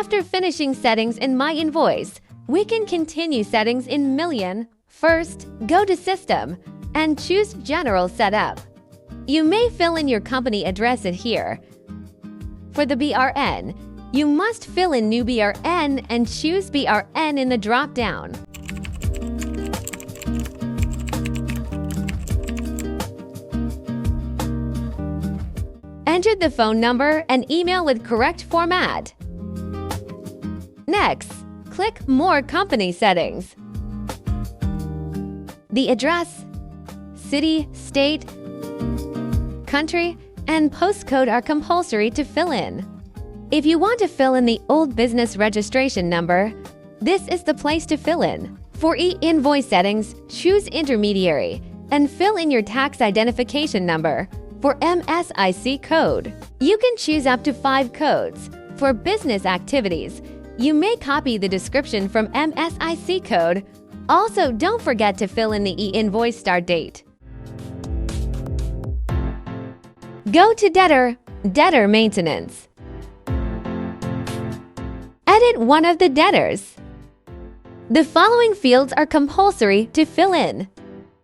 After finishing settings in My Invoice, we can continue settings in Million. First, go to System and choose General Setup. You may fill in your company address in here. For the BRN, you must fill in new BRN and choose BRN in the drop-down. Enter the phone number and email with correct format. Next, click More Company Settings. The address, city, state, country, and postcode are compulsory to fill in. If you want to fill in the old business registration number, this is the place to fill in. For e-invoice settings, choose Intermediary and fill in your tax identification number. For MSIC code, you can choose up to 5 codes. For business activities, you may copy the description from MSIC code. Also, don't forget to fill in the e-invoice start date. Go to Debtor Maintenance. Edit one of the debtors. The following fields are compulsory to fill in,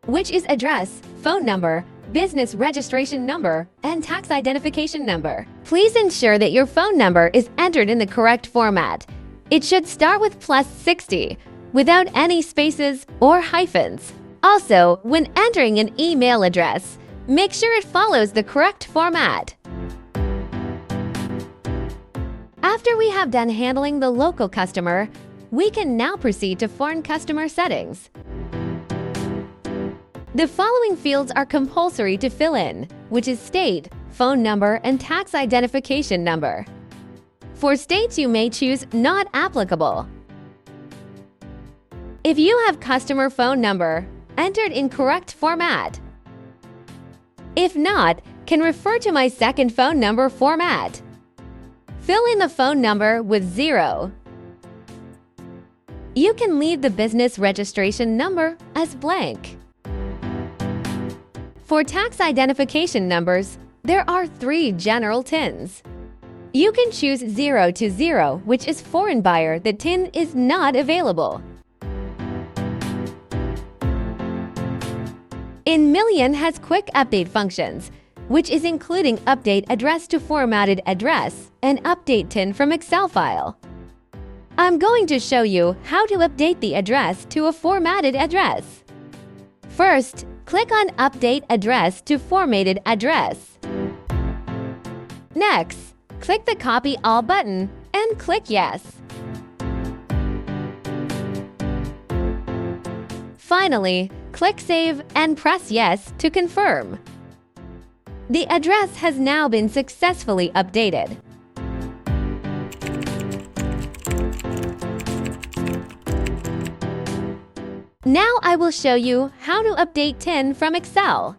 which is address, phone number, business registration number, and tax identification number. Please ensure that your phone number is entered in the correct format. It should start with +60, without any spaces or hyphens. Also, when entering an email address, make sure it follows the correct format. After we have done handling the local customer, we can now proceed to foreign customer settings. The following fields are compulsory to fill in, which is state, phone number, and tax identification number. For states, you may choose Not Applicable. If you have customer phone number, entered in correct format. If not, can refer to My Second Phone Number format. Fill in the phone number with 0. You can leave the business registration number as blank. For tax identification numbers, there are 3 general TINs. You can choose 0 to 0, which is foreign buyer. The TIN is not available. In Million has quick update functions, which is including update address to formatted address and update TIN from Excel file. I'm going to show you how to update the address to a formatted address. First, click on Update Address to Formatted Address. Next, click the Copy All button and click Yes. Finally, click Save and press Yes to confirm. The address has now been successfully updated. Now I will show you how to update TIN from Excel.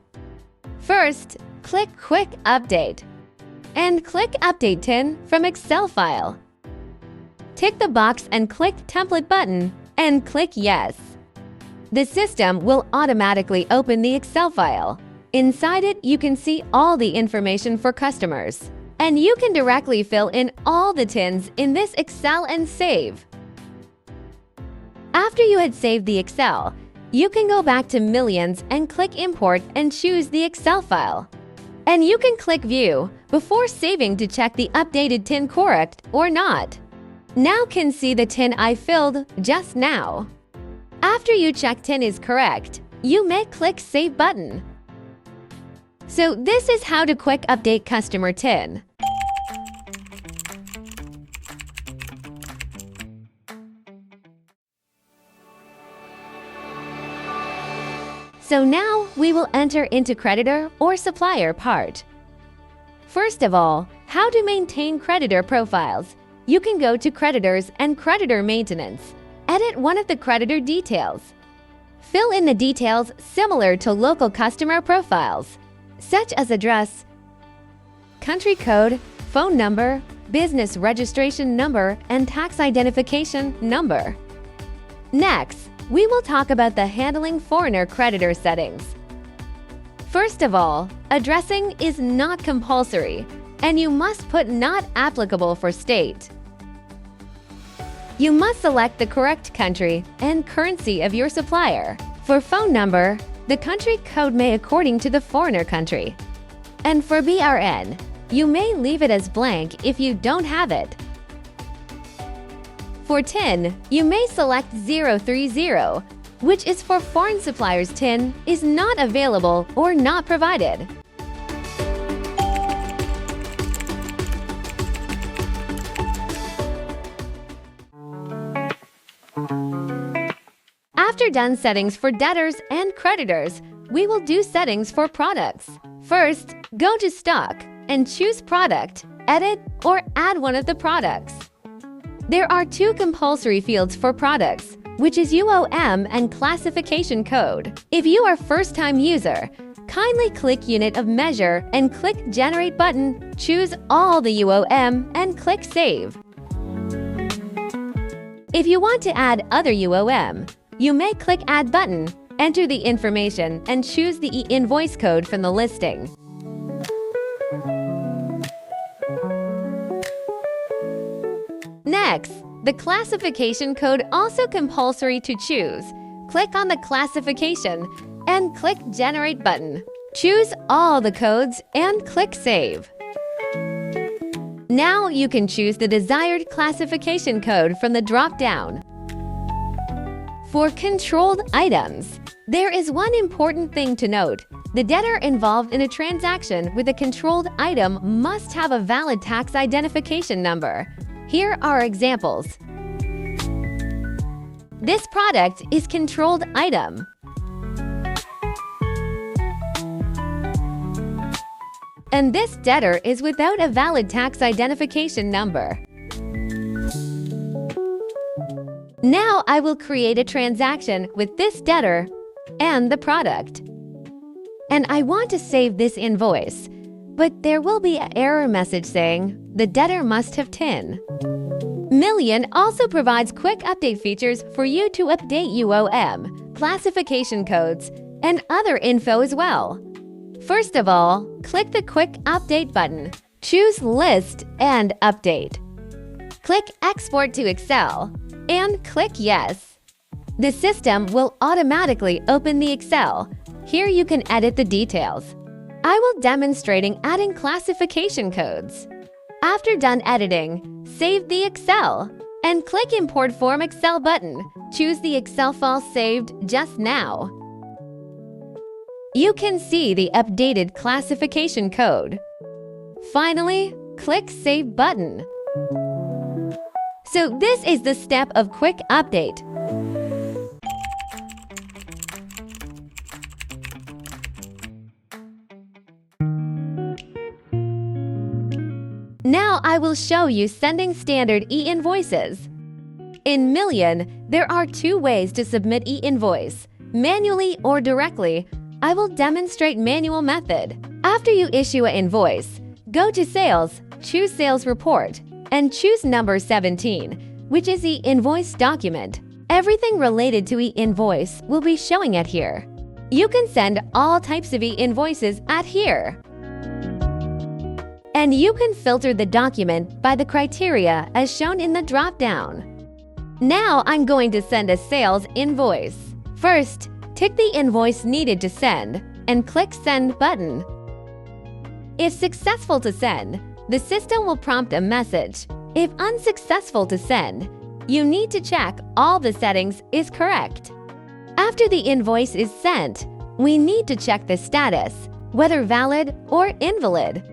First, click Quick Update and click Update TIN from Excel file. Tick the box and click Template button and click Yes. The system will automatically open the Excel file. Inside it, you can see all the information for customers, and you can directly fill in all the TINs in this Excel and save. After you had saved the Excel, you can go back to Millions and click Import and choose the Excel file. And you can click View before saving to check the updated TIN correct or not. Now can see the TIN I filled just now. After you check TIN is correct, you may click Save button. So this is how to quick update customer TIN. So now we will enter into creditor or supplier part. First of all, how to maintain creditor profiles. You can go to Creditors and Creditor Maintenance. Edit one of the creditor details. Fill in the details similar to local customer profiles, such as address, country code, phone number, business registration number, and tax identification number. Next, we will talk about the handling foreigner creditor settings. First of all, addressing is not compulsory, and you must put Not Applicable for state. You must select the correct country and currency of your supplier. For phone number, the country code may according to the foreigner country. And for BRN, you may leave it as blank if you don't have it. For TIN, you may select 030, which is for foreign suppliers. TIN is not available or not provided. After done settings for debtors and creditors, we will do settings for products. First, go to Stock and choose Product, edit, or add one of the products. There are two compulsory fields for products, which is UOM and classification code. If you are first-time user, kindly click Unit of Measure and click Generate button, choose all the UOM and click Save. If you want to add other UOM, you may click Add button, enter the information, and choose the e-invoice code from the listing. Next, the classification code also compulsory to choose. Click on the classification and click Generate button. Choose all the codes and click Save. Now you can choose the desired classification code from the drop-down. For controlled items, there is one important thing to note. The debtor involved in a transaction with a controlled item must have a valid tax identification number. Here are examples. This product is controlled item. And this debtor is without a valid tax identification number. Now I will create a transaction with this debtor and the product. And I want to save this invoice, but there will be an error message saying the debtor must have TIN. Million also provides quick update features for you to update UOM, classification codes, and other info as well. First of all, click the Quick Update button. Choose List and Update. Click Export to Excel and click Yes. The system will automatically open the Excel. Here you can edit the details. I will demonstrating adding classification codes. After done editing, save the Excel and click Import from Excel button. Choose the Excel file saved just now. You can see the updated classification code. Finally, click Save button. So this is the step of quick update. Now I will show you sending standard e-invoices. In Million, there are two ways to submit e-invoice, manually or directly. I will demonstrate manual method. After you issue an invoice, go to Sales, choose Sales Report, and choose number 17, which is the invoice document. Everything related to e-invoice will be showing at here. You can send all types of e-invoices at here. And you can filter the document by the criteria as shown in the drop-down. Now I'm going to send a sales invoice. First, tick the invoice needed to send and click Send button. If successful to send, the system will prompt a message. If unsuccessful to send, you need to check all the settings is correct. After the invoice is sent, we need to check the status, whether valid or invalid.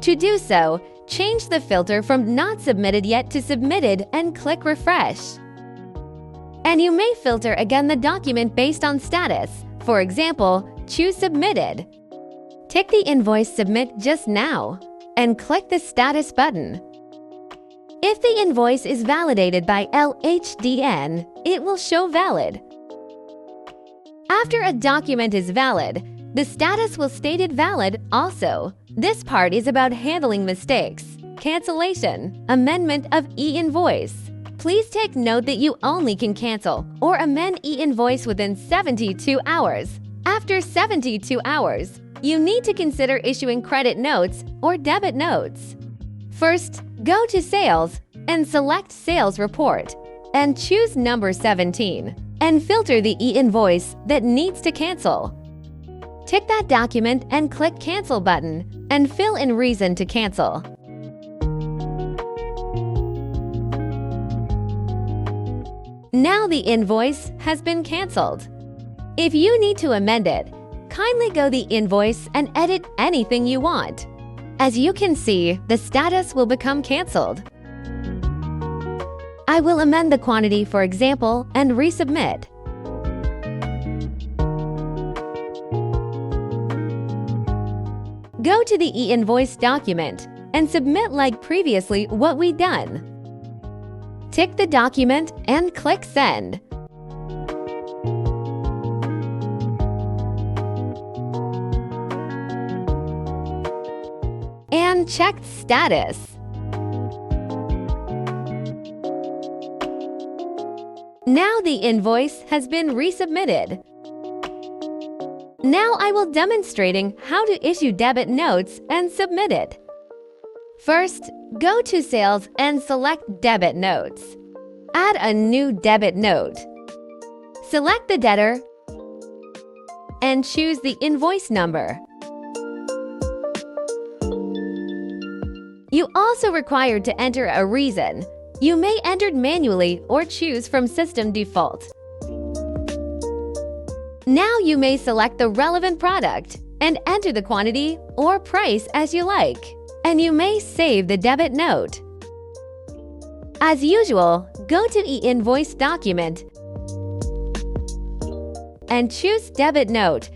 To do so, change the filter from Not Submitted Yet to Submitted and click Refresh. And you may filter again the document based on status. For example, choose Submitted. Tick the invoice Submit just now and click the Status button. If the invoice is validated by LHDN, it will show valid. After a document is valid, the status will stated valid also. This part is about handling mistakes, cancellation, amendment of e-invoice. Please take note that you only can cancel or amend e-invoice within 72 hours. After 72 hours, you need to consider issuing credit notes or debit notes. First, go to Sales and select Sales Report. and choose number 17 and filter the e-invoice that needs to cancel. Tick that document and click Cancel button and fill in reason to cancel. Now the invoice has been canceled. If you need to amend it, kindly go the invoice and edit anything you want. As you can see, the status will become canceled. I will amend the quantity, for example, and resubmit. Go to the e-invoice document and submit like previously what we've done. Tick the document and click Send. And check status. Now the invoice has been resubmitted. Now I will demonstrating how to issue debit notes and submit it. First, go to Sales and select Debit Notes. Add a new debit note. Select the debtor and choose the invoice number. You also required to enter a reason. You may enter manually or choose from system default. Now you may select the relevant product and enter the quantity or price as you like, and you may save the debit note. As usual, go to e-invoice document and choose Debit Note.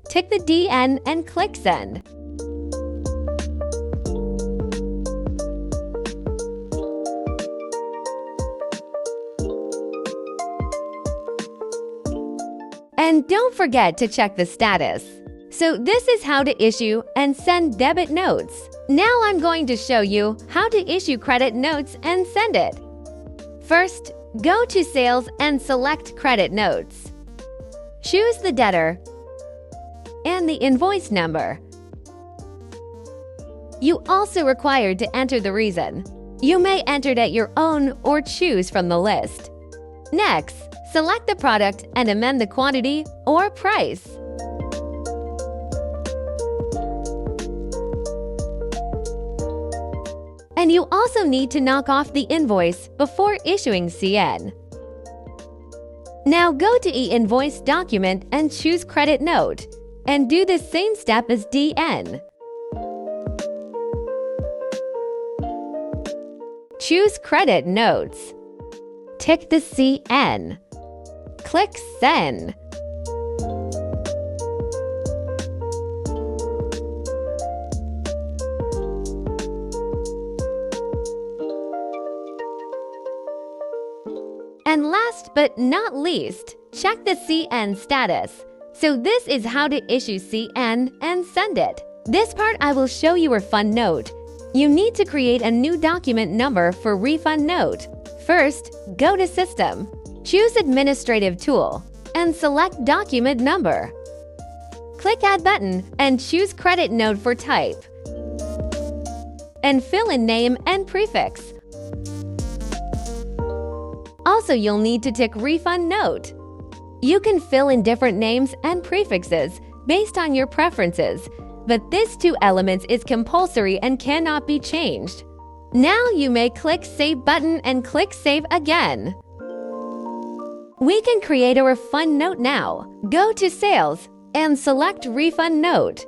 Tick the DN and click Send. And don't forget to check the status. So this is how to issue and send debit notes. Now I'm going to show you how to issue credit notes and send it. First, go to Sales and select Credit Notes. Choose the debtor and the invoice number. You also required to enter the reason. You may enter it at your own or choose from the list. Next, select the product and amend the quantity or price. And you also need to knock off the invoice before issuing CN. Now go to e-invoice document and choose Credit Note, and do the same step as DN. Choose Credit Notes. Tick the CN. Click Send. And last but not least, check the CN status. So this is how to issue CN and send it. This part I will show you Refund Note. You need to create a new document number for Refund Note. First, go to System, choose Administrative Tool, and select Document Number. Click Add button and choose Credit Note for type. And fill in name and prefix. Also, you'll need to tick Refund Note. You can fill in different names and prefixes based on your preferences, but this 2 elements is compulsory and cannot be changed. Now you may click Save button and click Save again. We can create a refund note now. Go to Sales and select Refund Note.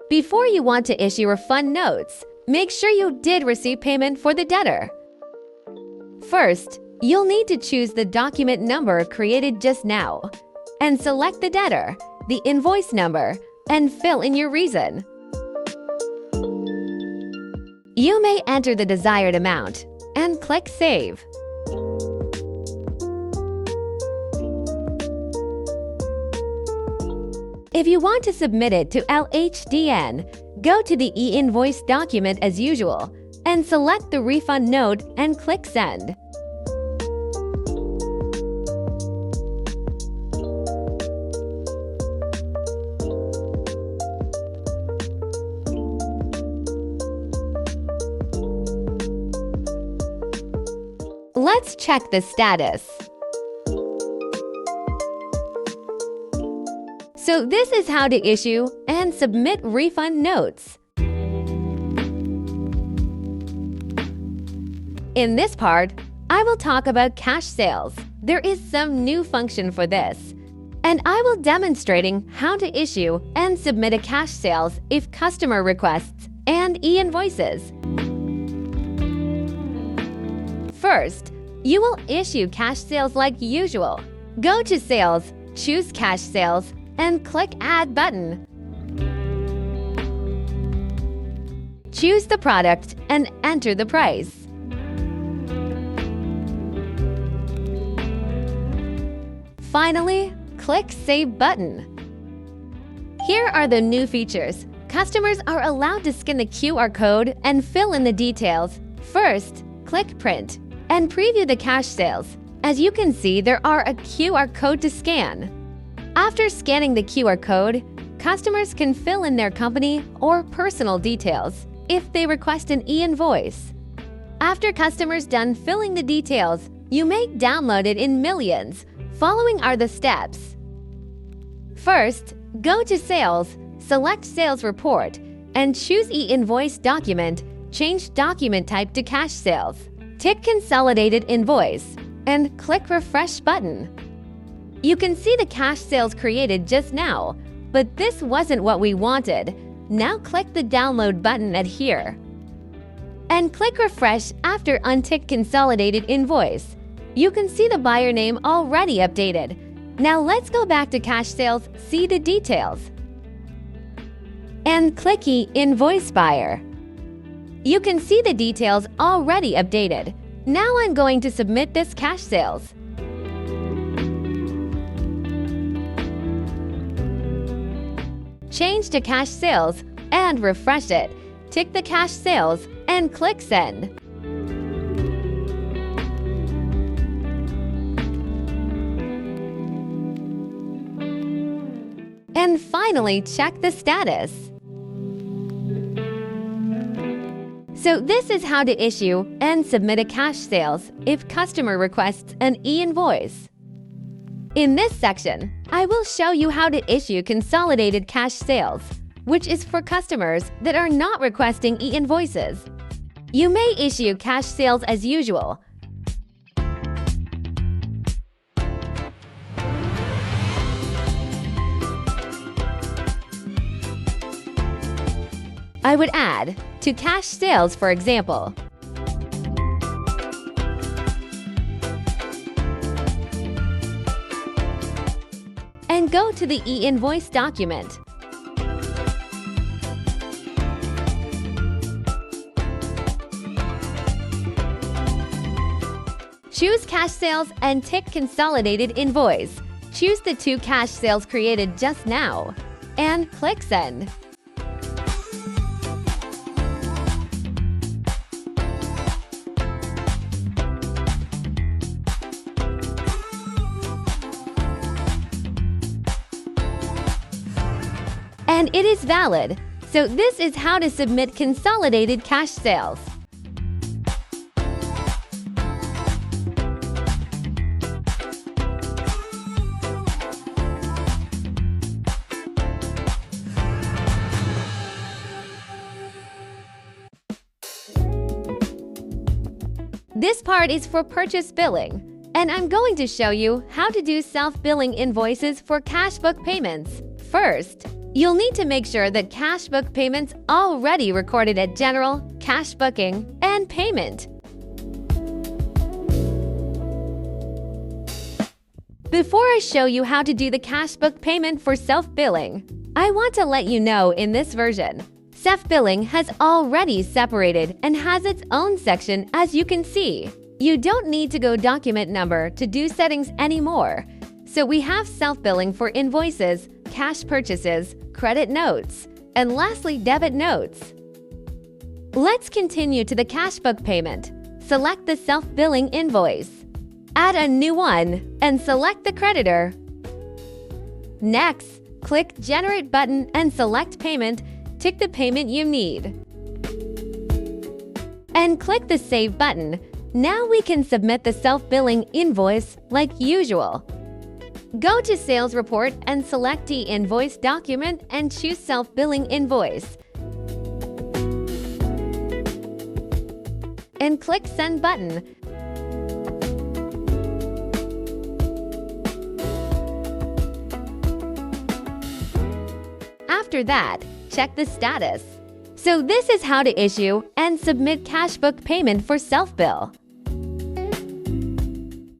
Before you want to issue refund notes, make sure you did receive payment for the debtor. First, you'll need to choose the document number created just now and select the debtor, the invoice number, and fill in your reason. You may enter the desired amount and click Save. If you want to submit it to LHDN, go to the e-invoice document as usual and select the refund note and click Send. Let's check the status. So this is how to issue and submit refund notes. In this part, I will talk about cash sales. There is some new function for this, and I will demonstrating how to issue and submit a cash sales if customer requests and e-invoices. First, you will issue cash sales like usual. Go to Sales, choose Cash Sales, and click Add button. Choose the product and enter the price. Finally, click Save button. Here are the new features. Customers are allowed to scan the QR code and fill in the details. First, click Print and preview the cash sales. As you can see, there are a QR code to scan. After scanning the QR code, customers can fill in their company or personal details if they request an e-invoice. After customers done filling the details, you may download it in millions. Following are the steps. First, go to Sales, select Sales Report, and choose e-Invoice document. Change document type to Cash Sales. Tick Consolidated Invoice and click Refresh button. You can see the cash sales created just now, but this wasn't what we wanted. Now click the Download button at here. And click Refresh after untick Consolidated Invoice. You can see the buyer name already updated. Now let's go back to cash sales, see the details. And click e-Invoice buyer. You can see the details already updated. Now I'm going to submit this cash sales. Change to cash sales and refresh it. Tick the cash sales and click Send. And finally, check the status. So this is how to issue and submit a cash sales if customer requests an e-invoice. In this section, I will show you how to issue consolidated cash sales, which is for customers that are not requesting e-invoices. You may issue cash sales as usual. I would add to cash sales, for example. And go to the e-Invoice document. Choose Cash Sales and tick Consolidated Invoice. Choose the two cash sales created just now. And click Send. And it is valid. So this is how to submit consolidated cash sales. This part is for purchase billing, and I'm going to show you how to do self-billing invoices for cash book payments. First, you'll need to make sure that cash book payments already recorded at General, Cash Booking, and Payment. Before I show you how to do the cash book payment for self-billing, I want to let you know in this version, self-billing has already separated and has its own section, as you can see. You don't need to go document number to do settings anymore. So we have self-billing for invoices, cash purchases, credit notes, and lastly, debit notes. Let's continue to the cash book payment. Select the self-billing invoice. Add a new one and select the creditor. Next, click Generate button and select Payment. Tick the payment you need. And click the Save button. Now we can submit the self-billing invoice like usual. Go to Sales Report and select e-Invoice document and choose Self-Billing Invoice. And click Send button. After that, check the status. So this is how to issue and submit cashbook payment for self-bill.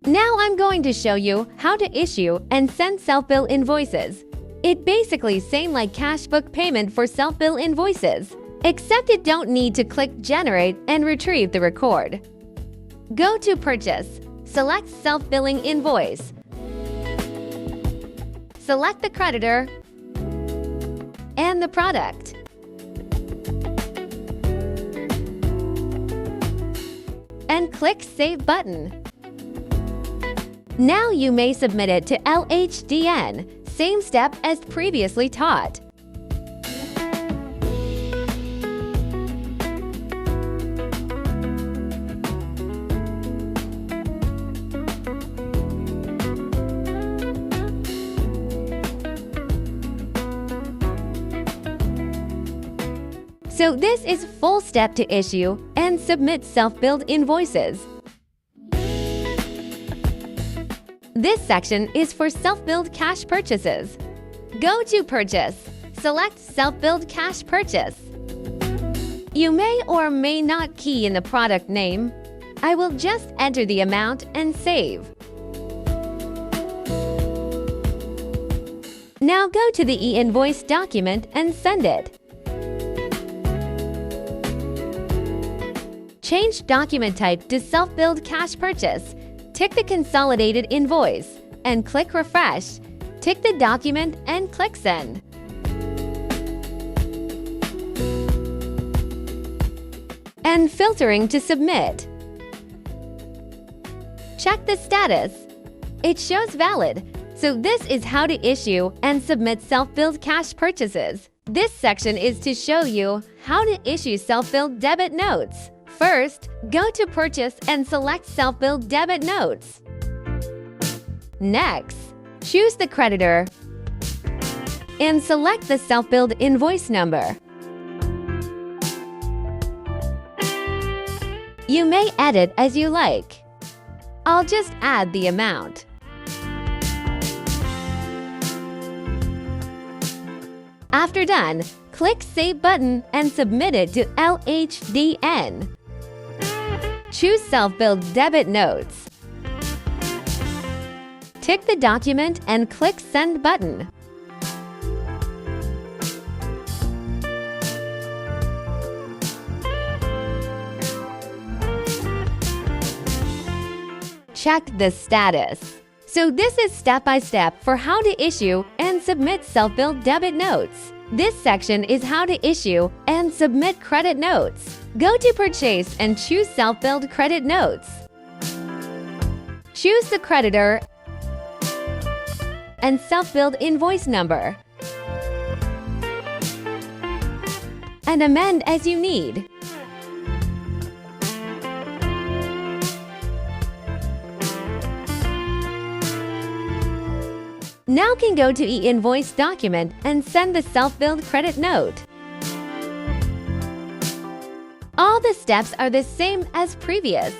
Now I'm going to show you how to issue and send self-bill invoices. It basically same like cashbook payment for self-bill invoices, except you don't need to click Generate and retrieve the record. Go to Purchase, select Self-Billing Invoice. Select the creditor and the product. And click Save button. Now you may submit it to LHDN, same step as previously taught. So this is full step to issue and submit self-billed invoices. This section is for self-billed cash purchases. Go to Purchase, select Self-Billed Cash Purchase. You may or may not key in the product name. I will just enter the amount and save. Now go to the e-Invoice document and send it. Change document type to Self-Billed Cash Purchase. Tick the Consolidated Invoice and click Refresh. Tick the document and click Send. And filtering to submit. Check the status. It shows valid. So this is how to issue and submit self-billed cash purchases. This section is to show you how to issue self-billed debit notes. First, go to Purchase and select Self-Billed Debit Notes. Next, choose the creditor and select the self-billed invoice number. You may edit as you like. I'll just add the amount. After done, click Save button and submit it to LHDN. Choose Self-Billed Debit Notes. Tick the document and click Send button. Check the status. So this is step-by-step for how to issue and submit self-billed debit notes. This section is how to issue and submit credit notes. Go to Purchase and choose Self-Billed Credit Notes. Choose the creditor and self-billed invoice number. And amend as you need. Now can go to e-Invoice document and send the self-billed credit note. All the steps are the same as previous.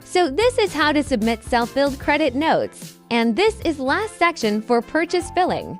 So this is how to submit self-billed credit notes, and this is last section for purchase billing.